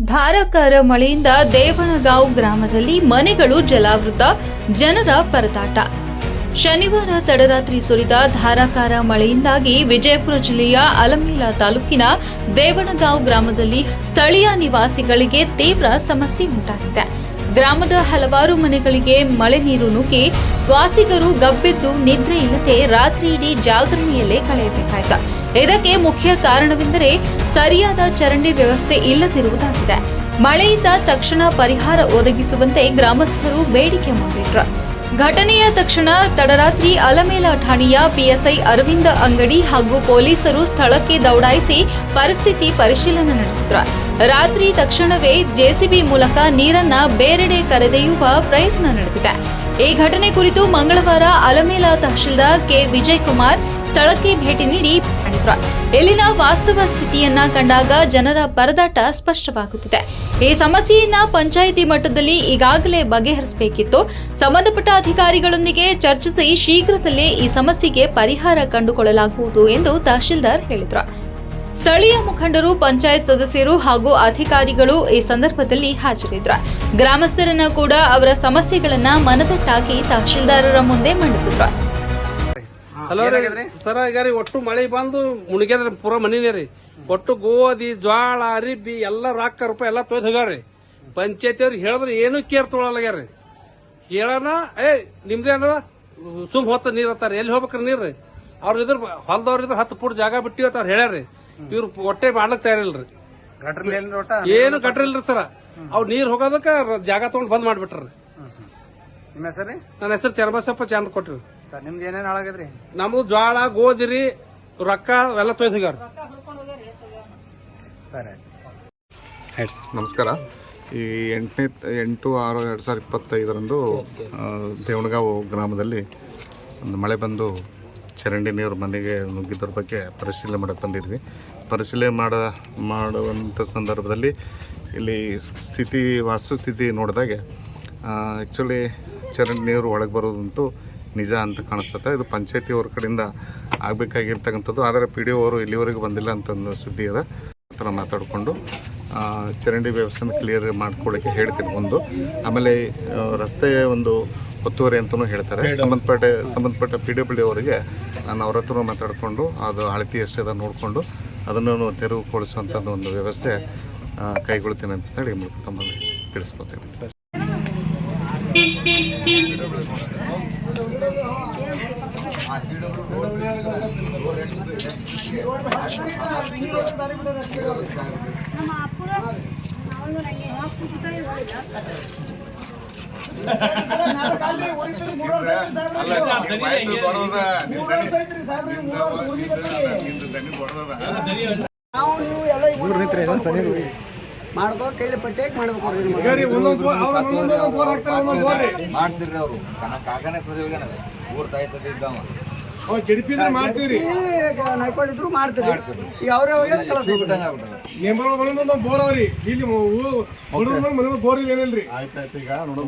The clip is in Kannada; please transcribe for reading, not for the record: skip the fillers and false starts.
ಧಾರಾಕಾರ ಮಳೆಯಿಂದ ದೇವನಗಾಂವ್ ಗ್ರಾಮದಲ್ಲಿ ಮನೆಗಳು ಜಲಾವೃತ, ಜನರ ಪರದಾಟ. ಶನಿವಾರ ತಡರಾತ್ರಿ ಸುರಿದ ಧಾರಾಕಾರ ಮಳೆಯಿಂದಾಗಿ ವಿಜಯಪುರ ಜಿಲ್ಲೆಯ ಅಲಮೇಲ ತಾಲೂಕಿನ ದೇವನಗಾಂವ್ ಗ್ರಾಮದಲ್ಲಿ ಸ್ಥಳೀಯ ನಿವಾಸಿಗಳಿಗೆ ತೀವ್ರ ಸಮಸ್ಯೆ ಉಂಟಾಗಿದೆ. ಗ್ರಾಮದ ಹಲವಾರು ಮನೆಗಳಿಗೆ ಮಳೆ ನೀರು ನುಗ್ಗಿ ವಾಸಿಗರು ಗಬ್ಬೆದ್ದು ನಿದ್ರೆ ಇಲ್ಲದೆ ರಾತ್ರಿಯಿಡೀ ಜಾಗರಣೆಯಲ್ಲೇ ಕಳೆಯಬೇಕಾಯಿತು. ಇದಕ್ಕೆ ಮುಖ್ಯ ಕಾರಣವೆಂದರೆ ಸರಿಯಾದ ಚರಂಡಿ ವ್ಯವಸ್ಥೆ ಇಲ್ಲದಿರುವುದಾಗಿದೆ. ಮಳೆಯಿಂದ ತಕ್ಷಣ ಪರಿಹಾರ ಒದಗಿಸುವಂತೆ ಗ್ರಾಮಸ್ಥರು ಬೇಡಿಕೆ ಮುಂದಿಟ್ಟರು. ಘಟನೆಯ ತಕ್ಷಣ ತಡರಾತ್ರಿ ಅಲಮೇಲ ಠಾಣೆಯ ಪಿಎಸ್ಐ ಅರವಿಂದ ಅಂಗಡಿ ಹಾಗೂ ಪೊಲೀಸರು ಸ್ಥಳಕ್ಕೆ ದೌಡಾಯಿಸಿ ಪರಿಸ್ಥಿತಿ ಪರಿಶೀಲನೆ ನಡೆಸಿದ್ರು. ರಾತ್ರಿ ತಕ್ಷಣವೇ ಜೆಸಿಬಿ ಮೂಲಕ ನೀರನ್ನ ಬೇರೆಡೆ ಕರೆದೊಯ್ಯುವ ಪ್ರಯತ್ನ ನಡೆದಿದೆ. ಈ ಘಟನೆ ಕುರಿತು ಮಂಗಳವಾರ ಅಲಮೇಲ ತಹಶೀಲ್ದಾರ್ ಕೆ ವಿಜಯಕುಮಾರ್ ಸ್ಥಳಕ್ಕೆ ಭೇಟಿ ನೀಡಿ ಮಾಡಿದ್ರು. ಇಲ್ಲಿನ ವಾಸ್ತವ ಸ್ಥಿತಿಯನ್ನ ಕಂಡಾಗ ಜನರ ಪರದಾಟ ಸ್ಪಷ್ಟವಾಗುತ್ತಿದೆ. ಈ ಸಮಸ್ಯೆಯನ್ನ ಪಂಚಾಯಿತಿ ಮಟ್ಟದಲ್ಲಿ ಈಗಾಗಲೇ ಬಗೆಹರಿಸಬೇಕಿತ್ತು. ಸಂಬಂಧಪಟ್ಟ ಅಧಿಕಾರಿಗಳೊಂದಿಗೆ ಚರ್ಚಿಸಿ ಶೀಘ್ರದಲ್ಲೇ ಈ ಸಮಸ್ಯೆಗೆ ಪರಿಹಾರ ಕಂಡುಕೊಳ್ಳಲಾಗುವುದು ಎಂದು ತಹಶೀಲ್ದಾರ್ ಹೇಳಿದರು. ಸ್ಥಳೀಯ ಮುಖಂಡರು, ಪಂಚಾಯತ್ ಸದಸ್ಯರು ಹಾಗೂ ಅಧಿಕಾರಿಗಳು ಈ ಸಂದರ್ಭದಲ್ಲಿ ಹಾಜರಿದ್ದರು. ಗ್ರಾಮಸ್ಥರನ್ನ ಕೂಡ ಅವರ ಸಮಸ್ಯೆಗಳನ್ನ ಮನದಟ್ಟಾಗಿ ತಹಶೀಲ್ದಾರರ ಮುಂದೆ ಮಂಡಿಸಿದ್ರು. ಹಲೋ ರೀ ಸರ, ಈಗ ರೀ ಒಟ್ಟು ಮಳೆ ಬಂದು ಮುಣಿಗ್ಯದ್ರಿ ಪೂರಾ ಮನಿನೇ ರೀ. ಒಟ್ಟು ಗೋಧಿ, ಜ್ವಾಳ, ಅರಿಬಿ ಎಲ್ಲ ರಾಕ ರೂಪಾಯಿ ಎಲ್ಲ ತೊಯ್ದು ಹೋಗ್ಯಾವ್ರಿ. ಪಂಚಾಯತಿ ಅವ್ರಿಗೆ ಹೇಳಿದ್ರೆ ಏನು ಕೇರ್ ತೊಗೊಳಗ್ಯಾರ್ರಿ. ಹೇಳೋಣ ನಿಮ್ದೇ ಅನ್ನದ ಸುಮ್ ಹೊತ್ತ ನೀರ್ ಅತ್ತಾರ, ಎಲ್ಲಿ ಹೋಗ್ಬೇಕ್ರಿ ನೀರ್ರಿ. ಅವ್ರ ಇದ್ರ ಹೊಲದವ್ರ ಇದ್ರ 10 ಫುಟ್ ಜಾಗ ಬಿಟ್ಟಿವತ್ತ ಅವ್ರು ಹೇಳ್ಯಾರ್ರಿ. ಇವ್ರು ಹೊಟ್ಟೆ ಮಾಡ್ಲಕ್ ತಯಾರಿಲ್ರಿ. ಏನು ಗಟ್ರ ಇಲ್ರಿ ಸರ. ಅವ್ ನೀರ್ ಹೋಗೋದಕ್ಕ ಜಾಗ ತಗೊಂಡ್ ಬಂದ್ ಮಾಡ್ಬಿಟ್ರಿ. ನಿಮ್ಮ ಹೆಸರು? ನನ್ನ ಹೆಸರು ಚರ್ಮಸಪ್ಪ ಚಂದ ಕೊಟ್ರಿ. ಸರ್ ನಿಮ್ದು ಏನೇನು ಹಾಳಾಗದ್ರಿ? ನಮ್ದು ಜ್ವಾಳ, ಗೋಧಿ ರೀ, ರೊಕ್ಕ ಎಲ್ಲ ತೊಯ್ದು ಹೋಗ್ಯಾರ. ನಮಸ್ಕಾರ. ಈ 8/6/2025 ದೇವನಗಾಂವ್ ಗ್ರಾಮದಲ್ಲಿ ಒಂದು ಮಳೆ ಬಂದು ಚರಂಡಿ ನೀರು ಮನೆಗೆ ನುಗ್ಗಿದ್ರ ಬಗ್ಗೆ ಪರಿಶೀಲನೆ ಮಾಡಕ್ಕೆ ಬಂದಿದ್ವಿ. ಪರಿಶೀಲನೆ ಮಾಡುವಂಥ ಸಂದರ್ಭದಲ್ಲಿ ಇಲ್ಲಿ ವಾಸ್ತುಸ್ಥಿತಿ ನೋಡಿದಾಗೆ ಆ್ಯಕ್ಚುಲಿ ಚರಂಡಿ ನೀರು ಒಳಗೆ ಬರೋದಂತೂ ನಿಜ ಅಂತ ಕಾಣಿಸ್ತದೆ. ಇದು ಪಂಚಾಯತಿ ಅವ್ರ ಕಡೆಯಿಂದ ಆಗಬೇಕಾಗಿರ್ತಕ್ಕಂಥದ್ದು. ಆದರೆ PDO ಅವರು ಇಲ್ಲಿವರೆಗೂ ಬಂದಿಲ್ಲ ಅಂತ ಒಂದು ಸುದ್ದಿ ಇದೆ. ಆ ಥರ ಮಾತಾಡಿಕೊಂಡು ಚರಂಡಿ ವ್ಯವಸ್ಥೆನ ಕ್ಲಿಯರ್ ಮಾಡ್ಕೊಳ್ಳೋಕ್ಕೆ ಹೇಳ್ತೀನಿ ಒಂದು. ಆಮೇಲೆ ರಸ್ತೆ ಒಂದು ಒತ್ತುವರಿ ಅಂತಲೂ ಹೇಳ್ತಾರೆ. ಸಂಬಂಧಪಟ್ಟ PWD ಅವರಿಗೆ ನಾನು ಅವ್ರ ಹತ್ರ ಮಾತಾಡಿಕೊಂಡು ಅದು ಅಳತಿ ಎಷ್ಟಿದೆ ನೋಡಿಕೊಂಡು ಅದನ್ನು ತೆರವುಗೊಳಿಸುವಂಥದ್ದು ಒಂದು ವ್ಯವಸ್ಥೆ ಕೈಗೊಳ್ತೀನಿ ಅಂತೇಳಿ ಮೂಲಕ ತಮ್ಮಲ್ಲಿ ತಿಳಿಸ್ಕೊತೀನಿ ಸರ್. ಮಾಡ್ಕೋ ಕೈಲಿ ಪಟ್ಟೇಕ್ ಮಾಡ್ಬೇಕು ಮಾಡ್ತಿರ್ರಿ ಅವರು ಕಾಕನೇ ಸರಿ ಊರ್ ತಾಯ್ತದ ಇದ್ದಾವ ನೈಕೊಂಡಿದ್ರು ಮಾಡ್ತೀರಿ. ಈಗ ಅವ್ರೇ ಹೋಗ್ಯಾರ ಕೆಲಸ ಬೋರ್ ಅವ್ರಿ ಇಲ್ಲಿ ಬೋರ್ ಏನಿಲ್ರಿ. ಆಯ್ತಾಯ್ತು. ಈಗ ನೋಡೋಣ